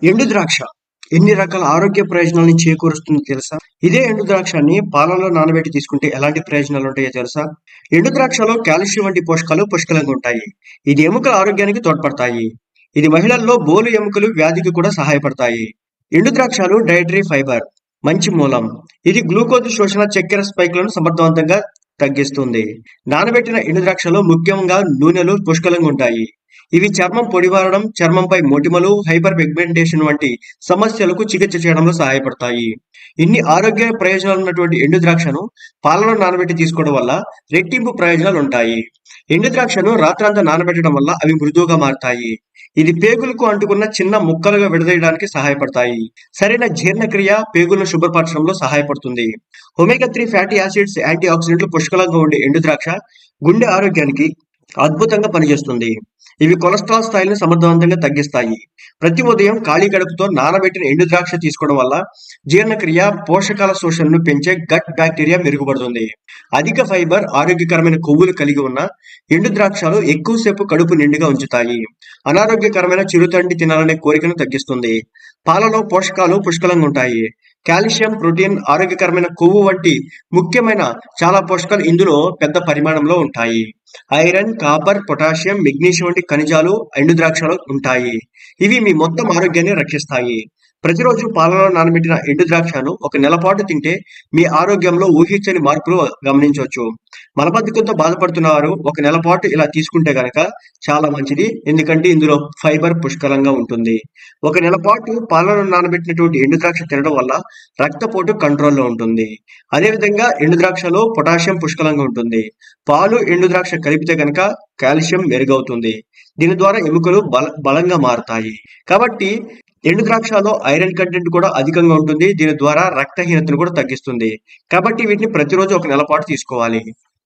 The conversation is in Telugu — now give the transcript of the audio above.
ఎండు ద్రాక్ష ఎన్ని రకాల ఆరోగ్య ప్రయోజనాలను చేకూరుస్తుందో తెలుసా? ఇదే ఎండు ద్రాక్షని పాలలో నానబెట్టి తీసుకుంటే ఎలాంటి ప్రయోజనాలు ఉంటాయో తెలుసా? ఎండు ద్రాక్షలో కాల్షియం వంటి పోషకాలు పుష్కలంగా ఉంటాయి. ఇది ఎముకల ఆరోగ్యానికి తోడ్పడతాయి. ఇది మహిళల్లో బోలు ఎముకలు వ్యాధికి కూడా సహాయపడతాయి. ఎండు ద్రాక్షలు డైటరీ ఫైబర్ మంచి మూలం. ఇది గ్లూకోజ్ శోషణ, చక్కెర స్పైక్లను సమర్థవంతంగా తగ్గిస్తుంది. నానబెట్టిన ఎండు ద్రాక్షలో ముఖ్యంగా నూనెలు పుష్కలంగా ఉంటాయి. ఇవి చర్మం పొడిబారడం, చర్మంపై మొటిమలు, హైపర్ పిగ్మెంటేషన్ వంటి సమస్యలకు చికిత్స చేయడంలో సహాయపడతాయి. ఇన్ని ఆరోగ్య ప్రయోజనాలు ఉన్నటువంటి ఎండు ద్రాక్షను పాలలో నానబెట్టి తీసుకోవడం వల్ల రెట్టింపు ప్రయోజనాలు ఉంటాయి. ఎండు ద్రాక్షను రాత్రంతా నానబెట్టడం వల్ల అవి మృదువుగా మారతాయి. ఇది పేగులకు అంటుకున్న చిన్న ముక్కలుగా విడదీయడానికి సహాయపడతాయి. సరైన జీర్ణక్రియ, పేగులను శుభ్రపరచడంలో సహాయపడుతుంది. ఒమేగా 3 ఫ్యాటీ యాసిడ్స్, యాంటీ ఆక్సిడెంట్లు పుష్కలంగా ఉండే ఎండు ద్రాక్ష గుండె ఆరోగ్యానికి అద్భుతంగా పనిచేస్తుంది. ఇవి కొలెస్ట్రాల్ స్థాయిలను సమర్థవంతంగా తగ్గిస్తాయి. ప్రతి ఉదయం ఖాళీ కడుపుతో నానబెట్టిన ఎండు ద్రాక్ష తీసుకోవడం వల్ల జీర్ణక్రియ, పోషకాల శోషణను పెంచే గట్ బ్యాక్టీరియా మెరుగుపడుతుంది. అధిక ఫైబర్, ఆరోగ్యకరమైన కొవ్వులు కలిగి ఉన్న ఎండు ద్రాక్షలు ఎక్కువసేపు కడుపు నిండుగా ఉంచుతాయి. అనారోగ్యకరమైన చిరుతిండి తినాలనే కోరికను తగ్గిస్తుంది. పాలలో పోషకాలు పుష్కలంగా ఉంటాయి. కాల్షియం, ప్రోటీన్, ఆరోగ్యకరమైన కొవ్వు వంటి ముఖ్యమైన చాలా పోషకాలు ఇందులో పెద్ద పరిమాణంలో ఉంటాయి. ఐరన్, కాపర్, పొటాషియం, మెగ్నీషియం వంటి ఖనిజాలు ఎండు ద్రాక్షలో ఉంటాయి. ఇవి మీ మొత్తం ఆరోగ్యాన్ని రక్షిస్తాయి. ప్రతిరోజు పాలలో నానబెట్టిన ఎండు ద్రాక్షను ఒక నెల పాటు తింటే మీ ఆరోగ్యంలో ఊహించని మార్పులు గమనించవచ్చు. మలబద్ధకంతో బాధపడుతున్నవారు ఒక నెల పాటు ఇలా తీసుకుంటే గనక చాలా మంచిది. ఎందుకంటే ఇందులో ఫైబర్ పుష్కలంగా ఉంటుంది. ఒక నెల పాటు పాలలో నానబెట్టినటువంటి ఎండు ద్రాక్ష తినడం వల్ల రక్తపోటు కంట్రోల్లో ఉంటుంది. అదేవిధంగా ఎండు ద్రాక్షలో పొటాషియం పుష్కలంగా ఉంటుంది. పాలు, ఎండు ద్రాక్ష కలిపితే గనక కాల్షియం మెరుగవుతుంది. దీని ద్వారా ఎముకలు బలంగా మారుతాయి. కాబట్టి ఎండు ద్రాక్షలో ఐరన్ కంటెంట్ కూడా అధికంగా ఉంటుంది. దీని ద్వారా రక్తహీనతను కూడా తగ్గిస్తుంది. కాబట్టి వీటిని ప్రతిరోజు ఒక నెల పాటు తీసుకోవాలి.